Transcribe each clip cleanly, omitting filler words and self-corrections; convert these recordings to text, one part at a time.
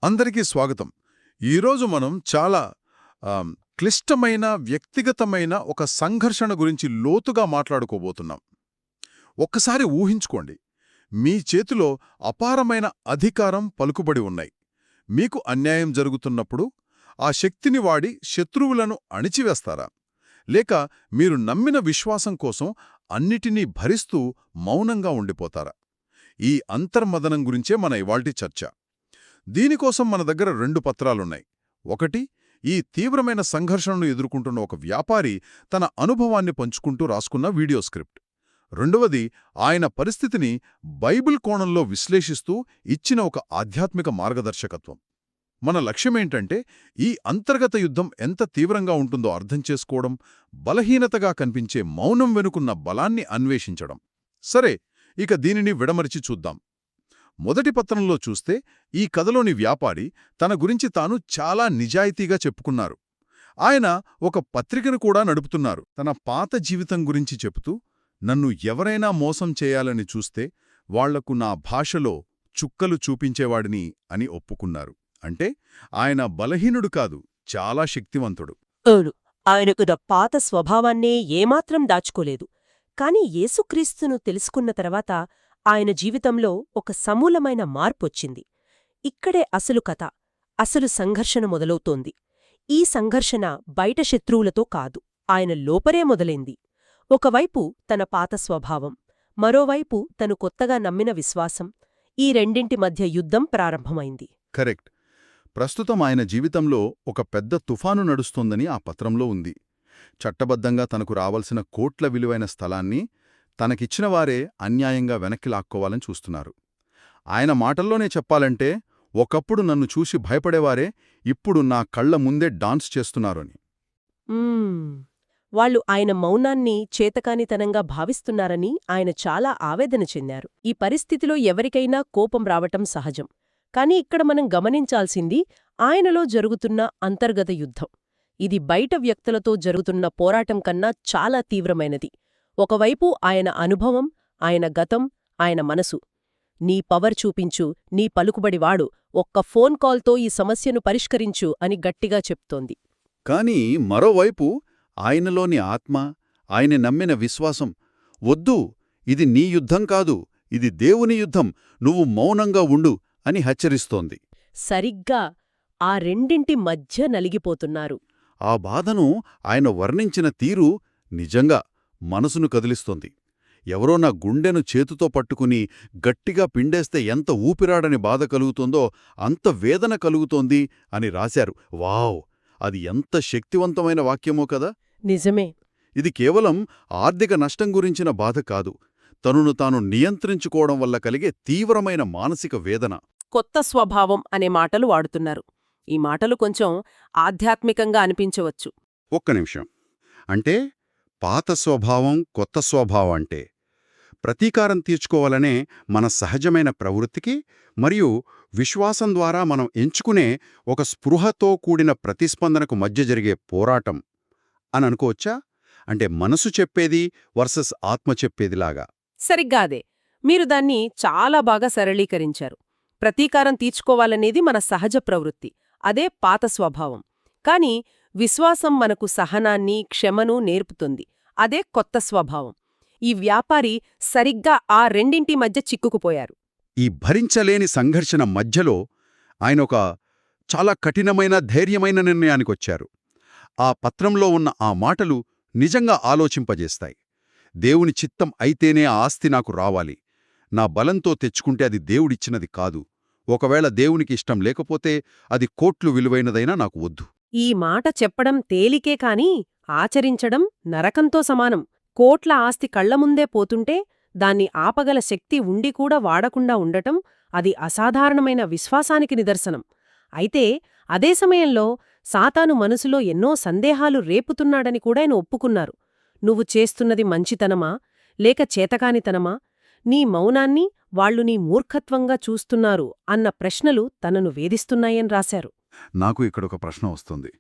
అందరికీ స్వాగతం. ఈరోజు మనం చాలా క్లిష్టమైన వ్యక్తిగతమైన ఒక సంఘర్షణ గురించి లోతుగా మాట్లాడుకోబోతున్నాం. ఒక్కసారి ఊహించుకోండి, మీ చేతిలో అపారమైన అధికారం, పలుకుబడి ఉన్నాయి. మీకు అన్యాయం జరుగుతున్నప్పుడు ఆ శక్తిని వాడి శత్రువులను అణిచివేస్తారా? లేక మీరు నమ్మిన విశ్వాసం కోసం అన్నిటినీ భరిస్తూ మౌనంగా ఉండిపోతారా? ఈ అంతర్మదనం గురించే మన ఇవాల్టి చర్చ. దీనికోసం మన దగ్గర 2 పత్రాలున్నాయి. ఒకటి, ఈ తీవ్రమైన సంఘర్షణను ఎదుర్కొంటున్న ఒక వ్యాపారి తన అనుభవాన్ని పంచుకుంటూ రాసుకున్న వీడియో స్క్రిప్ట్. రెండవది, ఆయన పరిస్థితిని బైబిల్ కోణంలో విశ్లేషిస్తూ ఇచ్చిన ఒక ఆధ్యాత్మిక మార్గదర్శకత్వం. మన లక్ష్యమేంటంటే, ఈ అంతర్గత యుద్ధం ఎంత తీవ్రంగా ఉంటుందో అర్థం చేసుకోవడం, బలహీనతగా కనిపించే మౌనం వెనుకున్న బలాన్ని అన్వేషించడం. సరే, ఇక దీనిని విడమరిచి చూద్దాం. మొదటి పత్రంలో చూస్తే, ఈ కథలోని వ్యాపారి తన గురించి తాను చాలా నిజాయితీగా చెప్పుకున్నారు. ఆయన ఒక పత్రికను కూడా నడుపుతున్నారు. తన పాత జీవితం గురించి చెబుతూ, నన్ను ఎవరైనా మోసం చేయాలని చూస్తే వాళ్లకు నా భాషలో చుక్కలు చూపించేవాడిని అని ఒప్పుకున్నారు. అంటే ఆయన బలహీనుడు కాదు, చాలా శక్తివంతుడు. అవును, ఆయనకు పాత స్వభావాన్నే ఏమాత్రం దాచుకోలేదు. కాని యేసుక్రీస్తును తెలుసుకున్న తర్వాత ఆయన జీవితంలో ఒక సమూలమైన మార్పొచ్చింది. ఇక్కడే అసలు కథ, అసలు సంఘర్షణ మొదలవుతోంది. ఈ సంఘర్షణ బయట శత్రువులతో కాదు, ఆయన లోపరే మొదలైంది. ఒకవైపు తన పాత స్వభావం, మరోవైపు తను కొత్తగా నమ్మిన విశ్వాసం. ఈ రెండింటి మధ్య యుద్ధం ప్రారంభమైంది. కరెక్ట్. ప్రస్తుతం ఆయన జీవితంలో ఒక పెద్ద తుఫాను నడుస్తోందని ఆ పత్రంలో ఉంది. చట్టబద్ధంగా తనకు రావాల్సిన కోట్ల విలువైన స్థలాన్ని తనకిచ్చినవారే అన్యాయంగా వెనక్కి లాక్కోవాలని చూస్తున్నారు. ఆయన మాటల్లోనే చెప్పాలంటే, ఒకప్పుడు నన్ను చూసి భయపడేవారే ఇప్పుడు నా కళ్ల ముందే డాన్స్ చేస్తున్నారని. వాళ్ళు ఆయన మౌనాన్ని చేతకానితనంగా భావిస్తున్నారని ఆయన చాలా ఆవేదన చెందారు. ఈ పరిస్థితిలో ఎవరికైనా కోపం రావటం సహజం. కాని ఇక్కడ మనం గమనించాల్సింది ఆయనలో జరుగుతున్న అంతర్గత యుద్ధం. ఇది బయట వ్యక్తులతో జరుగుతున్న పోరాటం కన్నా చాలా తీవ్రమైనది. ఒకవైపు ఆయన అనుభవం, ఆయన గతం, ఆయన మనసు. నీ పవర్ చూపించు, నీ పలుకుబడివాడు, ఒక్క ఫోన్ కాల్తో ఈ సమస్యను పరిష్కరించు అని గట్టిగా చెప్తోంది. కాని మరోవైపు ఆయనలోని ఆత్మ, ఆయన నమ్మిన విశ్వాసం, వద్దు, ఇది నీ యుద్ధం కాదు, ఇది దేవుని యుద్ధం, నువ్వు మౌనంగా ఉండు అని హెచ్చరిస్తోంది. సరిగ్గా ఆ రెండింటి మధ్య నలిగిపోతున్నారు. ఆ బాధను ఆయన వర్ణించిన తీరు నిజంగా మనసును కదిలిస్తోంది. ఎవరో నా గుండెను చేతుతో పట్టుకుని గట్టిగా పిండేస్తే ఎంత ఊపిరాడని బాధ కలుగుతుందో అంత వేదన కలుగుతోంది అని రాశారు. వావ్! అది ఎంత శక్తివంతమైన వాక్యమో కదా. నిజమే. ఇది కేవలం ఆర్థిక నష్టం గురించిన బాధ కాదు, తనను తాను నియంత్రించుకోవడం వల్ల కలిగే తీవ్రమైన మానసిక వేదన. కొత్త స్వభావం అనే మాటలు వాడుతున్నారు. ఈ మాటలు కొంచెం ఆధ్యాత్మికంగా అనిపించవచ్చు. ఒక్క నిమిషం. అంటే పాత స్వభావం, కొత్త స్వభావం అంటే ప్రతీకారం తీర్చుకోవాలనే మన సహజమైన ప్రవృత్తికి మరియు విశ్వాసం ద్వారా మనం ఎంచుకునే ఒక స్పృహతో కూడిన ప్రతిస్పందనకు మధ్య జరిగే పోరాటం అని అనుకోవచ్చా? అంటే మనసు చెప్పేది వర్సెస్ ఆత్మ చెప్పేదిలాగా. సరిగ్గా అదే. మీరు దాన్ని చాలా బాగా సరళీకరించారు. ప్రతీకారం తీర్చుకోవాలనేది మన సహజ ప్రవృత్తి, అదే పాత స్వభావం. కాని విశ్వాసం మనకు సహనాన్ని, క్షమను నేర్పుతుంది, అదే కొత్త స్వభావం. ఈ వ్యాపారి సరిగ్గా ఆ రెండింటి మధ్య చిక్కుకుపోయారు. ఈ భరించలేని సంఘర్షణ మధ్యలో ఆయన ఒక చాలా కఠినమైన, ధైర్యమైన నిర్ణయానికొచ్చారు. ఆ పత్రంలో ఉన్న ఆ మాటలు నిజంగా ఆలోచింపజేస్తాయి. దేవుని చిత్తం అయితేనే ఆ ఆస్తి నాకు రావాలి. నా బలంతో తెచ్చుకుంటే అది దేవుడిచ్చినది కాదు. ఒకవేళ దేవునికి ఇష్టం లేకపోతే అది కోట్లు విలువైనదైనా నాకు వద్దు. ఈ మాట చెప్పడం తేలికే కాని ఆచరించడం నరకంతో సమానం. కోట్ల ఆస్తి కళ్లముందే పోతుంటే దాన్ని ఆపగల శక్తి ఉండి కూడా వాడకుండా ఉండటం, అది అసాధారణమైన విశ్వాసానికి నిదర్శనం. అయితే అదే సమయంలో సాతాను మనసులో ఎన్నో సందేహాలు రేపుతున్నాడని కూడా ఆయన ఒప్పుకున్నారు. నువ్వు చేస్తున్నది మంచితనమా లేక చేతకానితనమా? నీ మౌనాన్ని వాళ్లు నీ మూర్ఖత్వంగా చూస్తున్నారు అన్న ప్రశ్నలు తనను వేధిస్తున్నాయని రాశారు. నాకు ఇక్కడొక ప్రశ్న వస్తుంది.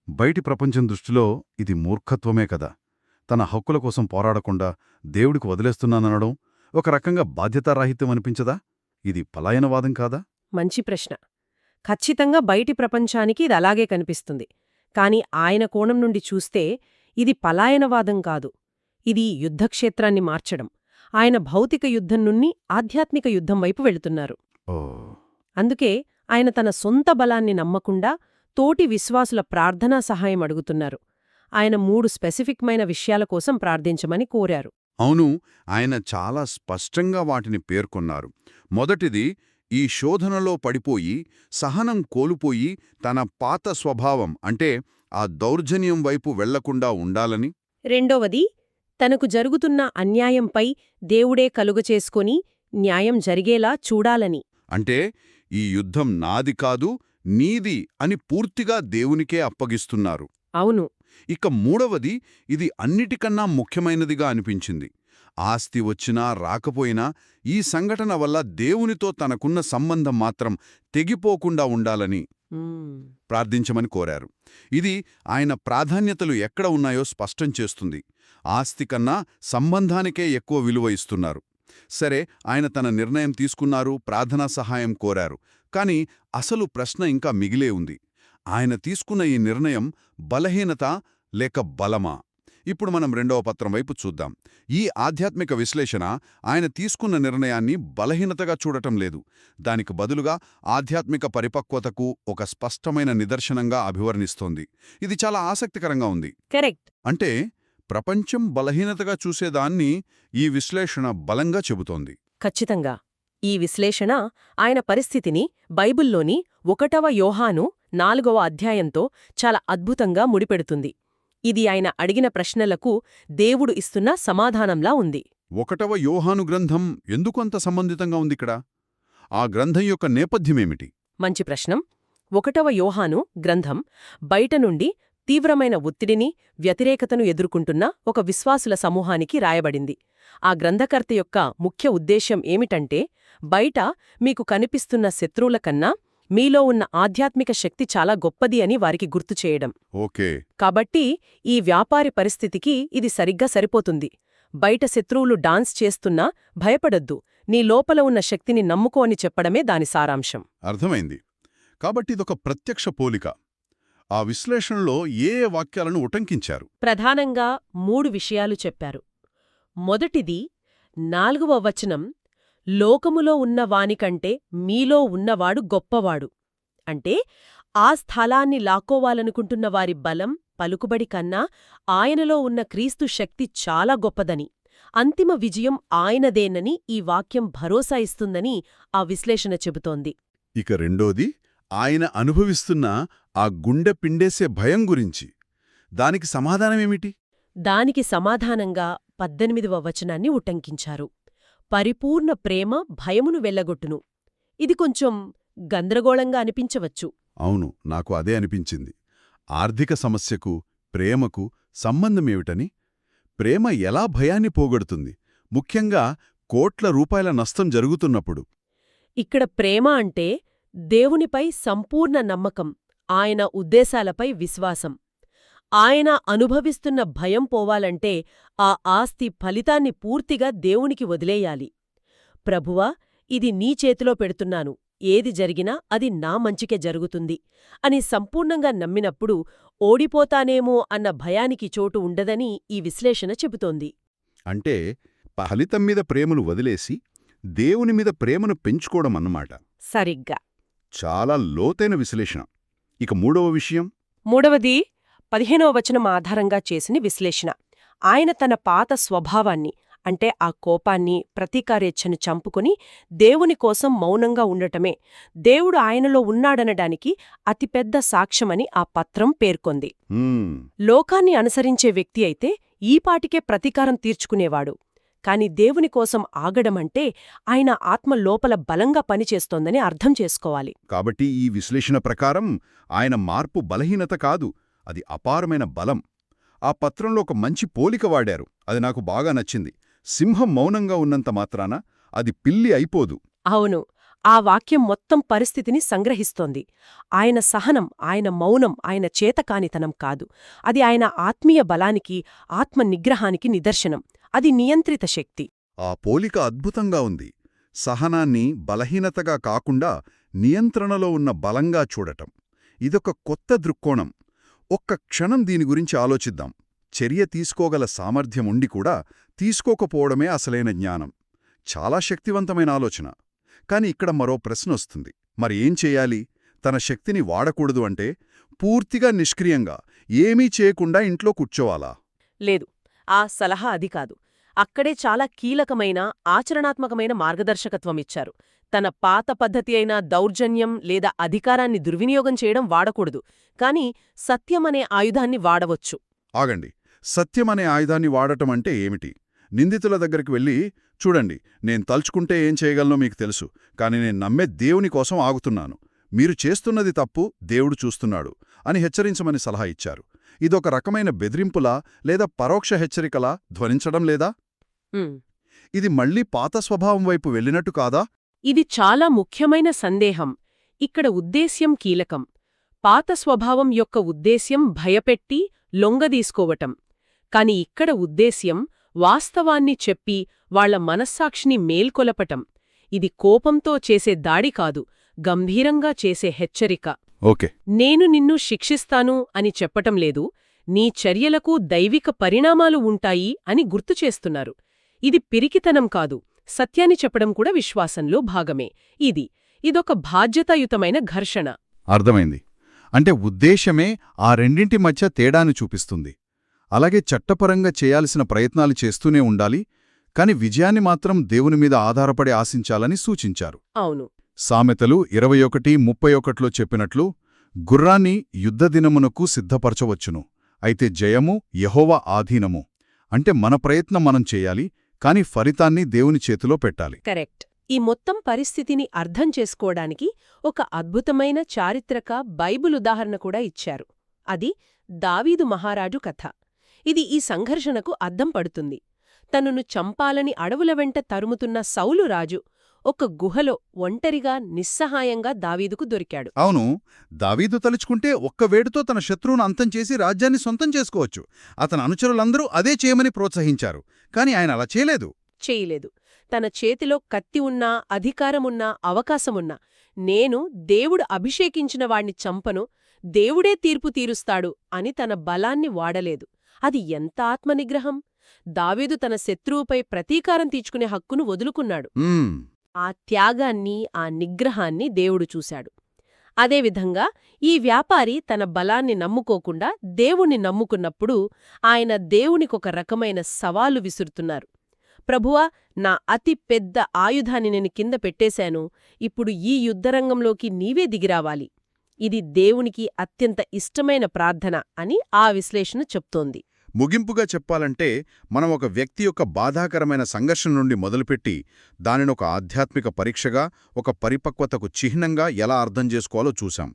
బయటి ప్రపంచం దృష్టిలో ఇది మూర్ఖత్వమే కదా. తన హక్కుల కోసం పోరాడకుండా దేవుడికి వదిలేస్తున్నాననడం ఒక రకంగా బాధ్యతారాహిత్యం అనిపించదా? ఇది పలాయనవాదం కాదా? మంచి ప్రశ్న. ఖచ్చితంగా బయటి ప్రపంచానికి ఇది అలాగే కనిపిస్తుంది. కాని ఆయన కోణం నుండి చూస్తే ఇది పలాయనవాదం కాదు. ఇది యుద్ధక్షేత్రాన్ని మార్చడం. ఆయన భౌతిక యుద్ధం నుండి ఆధ్యాత్మిక యుద్ధం వైపు వెళుతున్నారు. ఓ అందుకే ఆయన తన సొంత బలాన్ని నమ్మకుండా తోటి విశ్వాసుల ప్రార్థనా సహాయం అడుగుతున్నారు. ఆయన 3 స్పెసిఫిక్మైన విషయాల కోసం ప్రార్థించమని కోరారు. అవును, ఆయన చాలా స్పష్టంగా వాటిని పేర్కొన్నారు. మొదటిది, ఈ శోధనలో పడిపోయి సహనం కోల్పోయి తన పాత స్వభావం అంటే ఆ దౌర్జన్యం వైపు వెళ్లకుండా ఉండాలని. రెండవది, తనకు జరుగుతున్న అన్యాయంపై దేవుడే కలుగచేసుకొని న్యాయం జరిగేలా చూడాలని. అంటే ఈ యుద్ధం నాది కాదు, నీది అని పూర్తిగా దేవునికే అప్పగిస్తున్నారు. అవును. ఇక మూడవది, ఇది అన్నిటికన్నా ముఖ్యమైనదిగా అనిపించింది. ఆస్తి వచ్చినా రాకపోయినా ఈ సంఘటన వల్ల దేవునితో తనకున్న సంబంధం మాత్రం తెగిపోకుండా ఉండాలని ప్రార్థించమని కోరారు. ఇది ఆయన ప్రాధాన్యతలు ఎక్కడ ఉన్నాయో స్పష్టం చేస్తుంది. ఆస్తి కన్నా సంబంధానికే ఎక్కువ విలువ ఇస్తున్నారు. సరే, ఆయన తన నిర్ణయం తీసుకున్నారు, ప్రార్థనా సహాయం కోరారు. కాని అసలు ప్రశ్న ఇంకా మిగిలే ఉంది. ఆయన తీసుకున్న ఈ నిర్ణయం బలహీనత లేక బలమా? ఇప్పుడు మనం రెండవ పత్రం వైపు చూద్దాం. ఈ ఆధ్యాత్మిక విశ్లేషణ ఆయన తీసుకున్న నిర్ణయాన్ని బలహీనతగా చూడటం లేదు. దానికి బదులుగా ఆధ్యాత్మిక పరిపక్వతకు ఒక స్పష్టమైన నిదర్శనంగా అభివర్ణిస్తోంది. ఇది చాలా ఆసక్తికరంగా ఉంది. కరెక్ట్. అంటే ప్రపంచం బలహీనతగా చూసేదాన్ని ఈ విశ్లేషణ బలంగా చెబుతోంది. ఖచ్చితంగా. ఈ విశ్లేషణ ఆయన పరిస్థితిని బైబిల్లోని 1వ యోహాను 4వ అధ్యాయంతో చాలా అద్భుతంగా ముడిపెడుతుంది. ఇది ఆయన అడిగిన ప్రశ్నలకు దేవుడు ఇస్తున్న సమాధానంలా ఉంది. 1వ యోహాను గ్రంథం ఎందుకు అంత సంబంధితంగా ఉందిక్కడ? ఆ గ్రంథం యొక్క నేపథ్యమేమిటి? మంచి ప్రశ్నం. 1వ యోహాను గ్రంథం బయట నుండి తీవ్రమైన ఒత్తిడిని, వ్యతిరేకతను ఎదుర్కొంటున్న ఒక విశ్వాసుల సమూహానికి రాయబడింది. ఆ గ్రంథకర్త యొక్క ముఖ్య ఉద్దేశ్యం ఏమిటంటే, బయట మీకు కనిపిస్తున్న శత్రువుల కన్నా మీలో ఉన్న ఆధ్యాత్మిక శక్తి చాలా గొప్పది అని వారికి గుర్తు చేయడం. ఓకే. కాబట్టి ఈ వ్యాపారి పరిస్థితికి ఇది సరిగ్గా సరిపోతుంది. బయట శత్రువులు డాన్స్ చేస్తున్నా భయపడొద్దు, నీ లోపల ఉన్న శక్తిని నమ్ముకో అని చెప్పడమే దాని సారాంశం. అర్థమైంది. కాబట్టి ఇదొక ప్రత్యక్ష పోలిక. ఆ విశ్లేషణలో ఏ వాక్యాలను ఉటంకించారు? ప్రధానంగా 3 విషయాలు చెప్పారు. మొదటిది 4వ వచనం, లోకములో ఉన్న వానికంటే మీలో ఉన్నవాడు గొప్పవాడు. అంటే ఆ స్థలాన్ని లాక్కోవాలనుకుంటున్న వారి బలం, పలుకుబడి కన్నా ఆయనలో ఉన్న క్రీస్తు శక్తి చాలా గొప్పదని, అంతిమ విజయం ఆయనదేనని ఈ వాక్యం భరోసా ఇస్తుందని ఆ విశ్లేషణ చెబుతోంది. ఇక రెండోది, ఆయన అనుభవిస్తున్న ఆ గుండె పిండేసే భయం గురించి. దానికి సమాధానమేమిటి? దానికి సమాధానంగా 18వ వచనాన్ని ఉటంకించారు. పరిపూర్ణ ప్రేమ భయమును వెళ్లగొట్టును. ఇది కొంచెం గందరగోళంగా అనిపించవచ్చు. అవును, నాకు అదే అనిపించింది. ఆర్థిక సమస్యకు ప్రేమకు సంబంధమేమిటని? ప్రేమ ఎలా భయాన్ని పోగొడుతుంది, ముఖ్యంగా కోట్ల రూపాయల నష్టం జరుగుతున్నప్పుడు? ఇక్కడ ప్రేమ అంటే దేవునిపై సంపూర్ణ నమ్మకం, ఆయన ఉద్దేశాలపై విశ్వాసం. ఆయన అనుభవిస్తున్న భయం పోవాలంటే ఆ ఆస్తి ఫలితాన్ని పూర్తిగా దేవునికి వదిలేయాలి. ప్రభువా, ఇది నీ చేతిలో పెడుతున్నాను, ఏది జరిగినా అది నా మంచికే జరుగుతుంది అని సంపూర్ణంగా నమ్మినప్పుడు ఓడిపోతానేమో అన్న భయానికి చోటు ఉండదని ఈ విశ్లేషణ చెబుతోంది. అంటే ఫలితం మీద ప్రేమను వదిలేసి దేవుని మీద ప్రేమను పెంచుకోవడం అన్నమాట. సరిగ్గా. చాలా లోతైన విశ్లేషణ. ఇక మూడవ విషయం. మూడవది 15వ వచనం ఆధారంగా చేసిన విశ్లేషణ. ఆయన తన పాత స్వభావాన్ని, అంటే ఆ కోపాన్ని, ప్రతీకారేచ్ఛను చంపుకుని దేవుని కోసం మౌనంగా ఉండటమే దేవుడు ఆయనలో ఉన్నాడనడానికి అతిపెద్ద సాక్ష్యమని ఆ పత్రం పేర్కొంది. లోకాన్ని అనుసరించే వ్యక్తి అయితే ఈపాటికే ప్రతీకారం తీర్చుకునేవాడు. కాని దేవుని కోసం ఆగడమంటే ఆయన ఆత్మ లోపల బలంగా పనిచేస్తోందని అర్థం చేసుకోవాలి. కాబట్టి ఈ విశ్లేషణ ప్రకారం ఆయన మార్పు బలహీనత కాదు, అది అపారమైన బలం. ఆ పత్రంలో ఒక మంచి పోలిక వాడారు, అది నాకు బాగా నచ్చింది. సింహం మౌనంగా ఉన్నంత మాత్రాన అది పిల్లి అయిపోదు. అవును, ఆ వాక్యం మొత్తం పరిస్థితిని సంగ్రహిస్తోంది. ఆయన సహనం, ఆయన మౌనం ఆయన చేతకానితనం కాదు, అది ఆయన ఆత్మీయ బలానికి, ఆత్మ నిగ్రహానికి నిదర్శనం. అది నియంత్రిత శక్తి. ఆ పోలిక అద్భుతంగా ఉంది. సహనాన్ని బలహీనతగా కాకుండా నియంత్రణలో ఉన్న బలంగా చూడటం. ఇదొక కొత్త దృక్కోణం. ఒక్క క్షణం దీని గురించి ఆలోచిద్దాం. చర్య తీసుకోగల సామర్థ్యం ఉండి కూడా తీసుకోకపోవడమే అసలైన జ్ఞానం. చాలా శక్తివంతమైన ఆలోచన. కాని ఇక్కడ మరో ప్రశ్నొస్తుంది. మరి ఏం చేయాలి? తన శక్తిని వాడకూడదు అంటే పూర్తిగా నిష్క్రియంగా ఏమీ చేయకుండా ఇంట్లో కూర్చోవాలా? లేదు, ఆ సలహా అది కాదు. అక్కడే చాలా కీలకమైన ఆచరణాత్మకమైన మార్గదర్శకత్వమిచ్చారు. తన పాత పద్ధతి అయిన దౌర్జన్యం లేదా అధికారాన్ని దుర్వినియోగం చేయడం వాడకూడదు, కాని సత్యమనే ఆయుధాన్ని వాడవచ్చు. ఆగండి, సత్యమనే ఆయుధాన్ని వాడటం అంటే ఏమిటి? నిందితుల దగ్గరికి వెళ్ళి, చూడండి, నేను తలుచుకుంటే ఏం చేయగలనో మీకు తెలుసు, కాని నేను నమ్మే దేవుని కోసం ఆగుతున్నాను. మీరు చేస్తున్నది తప్పు, దేవుడు చూస్తున్నాడు అని హెచ్చరించమని సలహా ఇచ్చారు. ఇదొక రకమైన బెదిరింపులా లేదా పరోక్ష హెచ్చరికలా ధ్వనించడం లేదా? ఇది మళ్లీ పాత స్వభావం వైపు వెళ్ళినట్టు కాదా? ఇది చాలా ముఖ్యమైన సందేహం. ఇక్కడ ఉద్దేశ్యం కీలకం. పాత స్వభావం యొక్క ఉద్దేశ్యం భయపెట్టి లొంగదీసుకోవటం. కాని ఇక్కడ ఉద్దేశ్యం వాస్తవాన్ని చెప్పి వాళ్ల మనస్సాక్షిని మేల్కొలపటం. ఇది కోపంతో చేసే దాడి కాదు, గంభీరంగా చేసే హెచ్చరిక. ఓకే, నేను నిన్ను శిక్షిస్తాను అని చెప్పటం లేదు, నీ చర్యలకు దైవిక పరిణామాలు ఉంటాయి అని గుర్తుచేస్తున్నారు. ఇది పిరికితనం కాదు, సత్యాన్ని చెప్పడం కూడా విశ్వాసంలో భాగమే. ఇదొక బాధ్యతాయుతమైన ఘర్షణ. అర్థమైంది. అంటే ఉద్దేశమే ఆ రెండింటి మధ్య తేడాను చూపిస్తుంది. అలాగే చట్టపరంగా చేయాల్సిన ప్రయత్నాలు చేస్తూనే ఉండాలి, కాని విజయాన్ని మాత్రం దేవుని మీద ఆధారపడి ఆశించాలని సూచించారు. అవును. సామెతలు 21:31లో చెప్పినట్లు, గుర్రాన్ని యుద్ధదినమునకు సిద్ధపరచవచ్చును, అయితే జయము యెహోవా ఆధీనము. అంటే మన ప్రయత్నం మనం చేయాలి, కాని ఫలితాన్ని దేవుని చేతిలో పెట్టాలి. కరెక్ట్. ఈ మొత్తం పరిస్థితిని అర్థం చేసుకోవడానికి ఒక అద్భుతమైన చారిత్రక బైబిల్ ఉదాహరణ కూడా ఇచ్చారు. అది దావీదు మహారాజు కథ. ఇది ఈ సంఘర్షణకు అద్దం పడుతుంది. తనను చంపాలని అడవుల వెంట తరుముతున్న సౌలు రాజు ఒక గుహలో ఒంటరిగా నిస్సహాయంగా దావీదుకు దొరికాడు. అవును, దావీదు తలుచుకుంటే ఒక్క వేడుతో తన శత్రువును అంతం చేసి రాజ్యాన్ని సొంతం చేసుకోవచ్చు. అతని అనుచరులందరూ అదే చేయమని ప్రోత్సహించారు, కాని ఆయన అలా చేయలేదు. తన చేతిలో కత్తి ఉన్నా, అధికారమున్నా, అవకాశమున్నా, నేను దేవుడు అభిషేకించిన వాణ్ణి చంపను, దేవుడే తీర్పు తీరుస్తాడు అని తన బలాన్ని వాడలేదు. అది ఎంత ఆత్మనిగ్రహం! దావీదు తన శత్రువుపై ప్రతీకారం తీర్చుకునే హక్కును వదులుకున్నాడు. ఆ త్యాగాన్ని, ఆ నిగ్రహాన్ని దేవుడు చూశాడు. అదేవిధంగా ఈ వ్యాపారి తన బలాన్ని నమ్ముకోకుండా దేవుణ్ణి నమ్ముకున్నప్పుడు ఆయన దేవునికొక రకమైన సవాలు విసురుతున్నారు. ప్రభువా, నా అతి పెద్ద ఆయుధాన్ని నేను కింద పెట్టేశాను, ఇప్పుడు ఈ యుద్ధరంగంలోకి నీవే దిగిరావాలి. ఇది దేవునికి అత్యంత ఇష్టమైన ప్రార్థన అని ఆ విశ్లేషణ చెప్తోంది. ముగింపుగా చెప్పాలంటే, మనం ఒక వ్యక్తి యొక్క బాధాకరమైన సంఘర్షణ నుండి మొదలుపెట్టి దానినొక ఆధ్యాత్మిక పరీక్షగా, ఒక పరిపక్వతకు చిహ్నంగా ఎలా అర్థం చేసుకోవాలో చూశాం.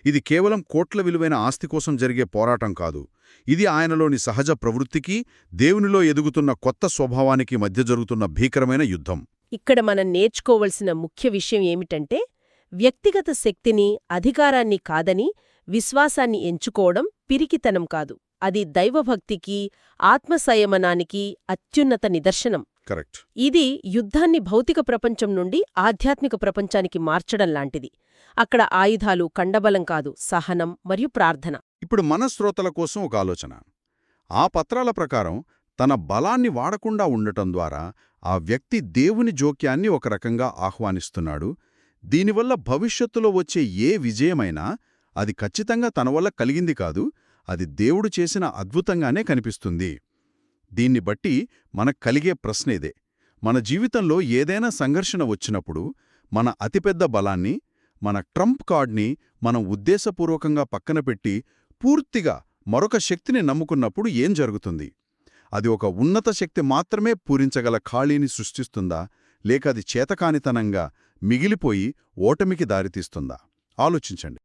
ఇది కేవలం కోట్ల విలువైన ఆస్తి కోసం జరిగే పోరాటం కాదు. ఇది ఆయనలోని సహజ ప్రవృత్తికి, దేవునిలో ఎదుగుతున్న కొత్త స్వభావానికి మధ్య జరుగుతున్న భీకరమైన యుద్ధం. ఇక్కడ మనం నేర్చుకోవలసిన ముఖ్య విషయం ఏమిటంటే, వ్యక్తిగత శక్తిని, అధికారాన్ని కాదని విశ్వాసాన్ని ఎంచుకోవడం పిరికితనం కాదు. అది దైవభక్తికి, ఆత్మసంయమనానికి అత్యున్నత నిదర్శనం. కరెక్ట్. ఇది యుద్ధాన్ని భౌతిక ప్రపంచం నుండి ఆధ్యాత్మిక ప్రపంచానికి మార్చడం లాంటిది. అక్కడ ఆయుధాలు కండబలం కాదు, సహనం మరియు ప్రార్థన. ఇప్పుడు మన శ్రోతల కోసం ఒక ఆలోచన. ఆ పత్రాల ప్రకారం తన బలాన్ని వాడకుండా ఉండటం ద్వారా ఆ వ్యక్తి దేవుని జోక్యాన్ని ఒక రకంగా ఆహ్వానిస్తున్నాడు. దీనివల్ల భవిష్యత్తులో వచ్చే ఏ విజయమైనా అది ఖచ్చితంగా తన వల్ల కలిగింది కాదు, అది దేవుడు చేసిన అద్భుతంగానే కనిపిస్తుంది. దీన్ని బట్టి మనకు కలిగే ప్రశ్నేదే. మన జీవితంలో ఏదైనా సంఘర్షణ వచ్చినప్పుడు మన అతిపెద్ద బలాన్ని, మన ట్రంప్ కార్డ్ని మనం ఉద్దేశపూర్వకంగా పక్కన పెట్టి పూర్తిగా మరొక శక్తిని నమ్ముకున్నప్పుడు ఏం జరుగుతుంది? అది ఒక ఉన్నత శక్తి మాత్రమే పూరించగల ఖాళీని సృష్టిస్తుందా, లేక అది చేతకానితనంగా మిగిలిపోయి ఓటమికి దారితీస్తుందా? ఆలోచించండి.